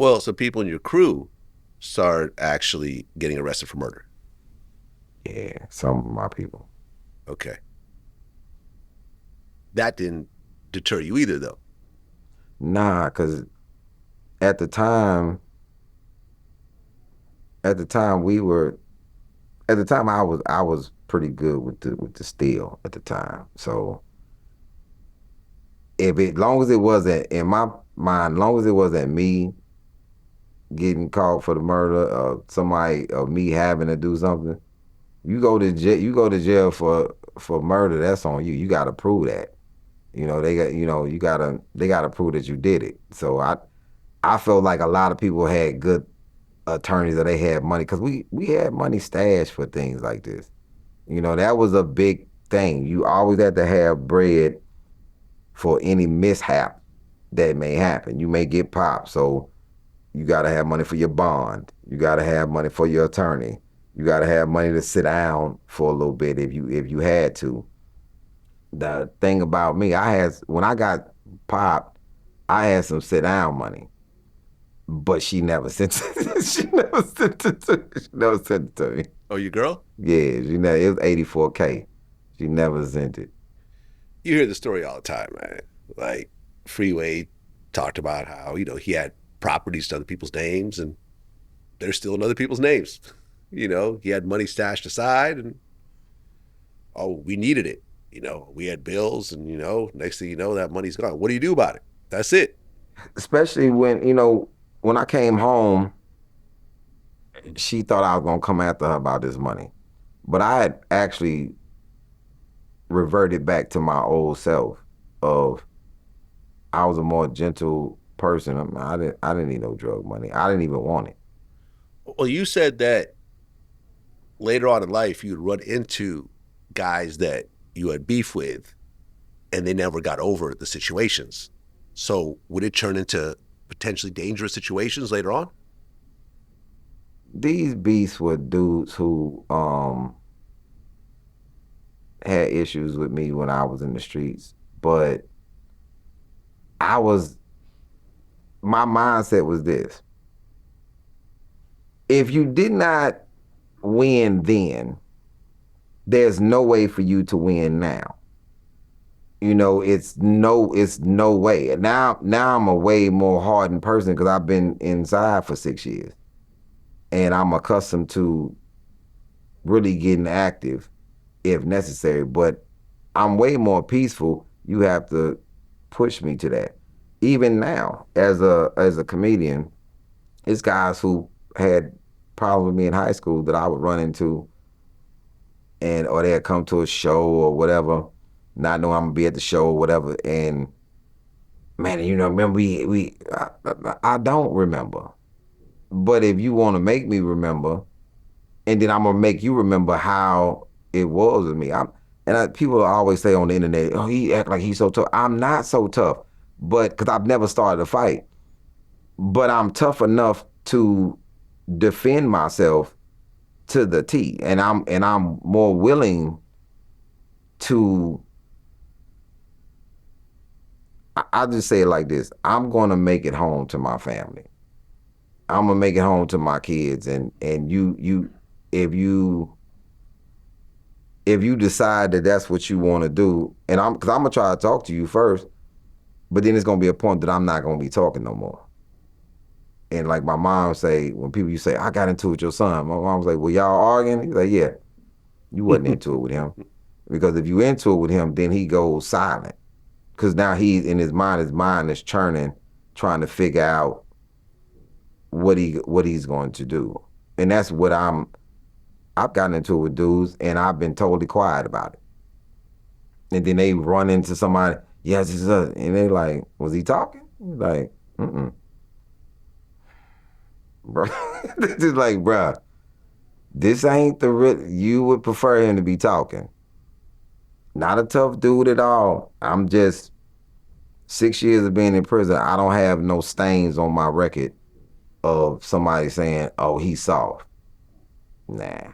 Well, so people in your crew start actually getting arrested for murder. Yeah, some of my people. Okay. That didn't deter you either, though. Nah, cause at the time, at the time we were, at the time I was pretty good with the steel at the time. So if it, long as it wasn't in my mind, long as it wasn't me getting caught for the murder of somebody or me having to do something, you go to jail. You go to jail for murder. That's on you. You got to prove that. They got. You gotta. They gotta prove that you did it. So I felt like a lot of people had good attorneys or they had money because we had money stashed for things like this. That was a big thing. You always had to have bread for any mishap that may happen. You may get popped, so you got to have money for your bond. You got to have money for your attorney. You got to have money to sit down for a little bit if you had to. The thing about me, I had when I got popped, I had some sit down money, but she never sent it. She never sent it to me. She never sent it to me. Oh, your girl? Yeah, it was 84K. She never sent it. You hear the story all the time, man. Like, Freeway talked about how, he had properties to other people's names and they're still in other people's names. He had money stashed aside and, oh, we needed it. We had bills and, next thing you know, that money's gone. What do you do about it? That's it. Especially when I came home, she thought I was gonna come after her about this money. But I had actually reverted back to my old self of I was a more gentle person. I didn't need no drug money. I didn't even want it. Well, you said that later on in life, you'd run into guys that you had beef with and they never got over the situations. So would it turn into potentially dangerous situations later on? These beasts were dudes who had issues with me when I was in the streets, but I was my mindset was this. If you did not win then, there's no way for you to win now. It's no way. And now I'm a way more hardened person because I've been inside for 6 years. And I'm accustomed to really getting active if necessary. But I'm way more peaceful. You have to push me to that. Even now, as a comedian, it's guys who had problems with me in high school that I would run into, and or they'd come to a show or whatever, not knowing I'm gonna be at the show or whatever. And man, remember I don't remember. But if you want to make me remember, and then I'm gonna make you remember how it was with me. People always say on the internet, "Oh, he act like he's so tough." I'm not so tough, but because I've never started a fight, but I'm tough enough to defend myself to the T, and I'm more willing to. I'll just say it like this: I'm gonna make it home to my family. I'm gonna make it home to my kids, and if you if you decide that that's what you want to do, and because I'm gonna try to talk to you first, but then it's gonna be a point that I'm not gonna be talking no more. And like my mom say, when people you say I got into it with your son, my mom's like, "Well, y'all arguing?" He's like, "Yeah, you wasn't into it with him, because if you into it with him, then he goes silent, because now he's in his mind is churning, trying to figure out what he's going to do, and that's what I've gotten into it with dudes, and I've been totally quiet about it. And then they run into somebody, yes, and they like, was he talking? Like, bro. They're just like, bro, this ain't the real. You would prefer him to be talking. Not a tough dude at all. I'm just 6 years of being in prison. I don't have no stains on my record of somebody saying, "Oh, he's soft." Nah.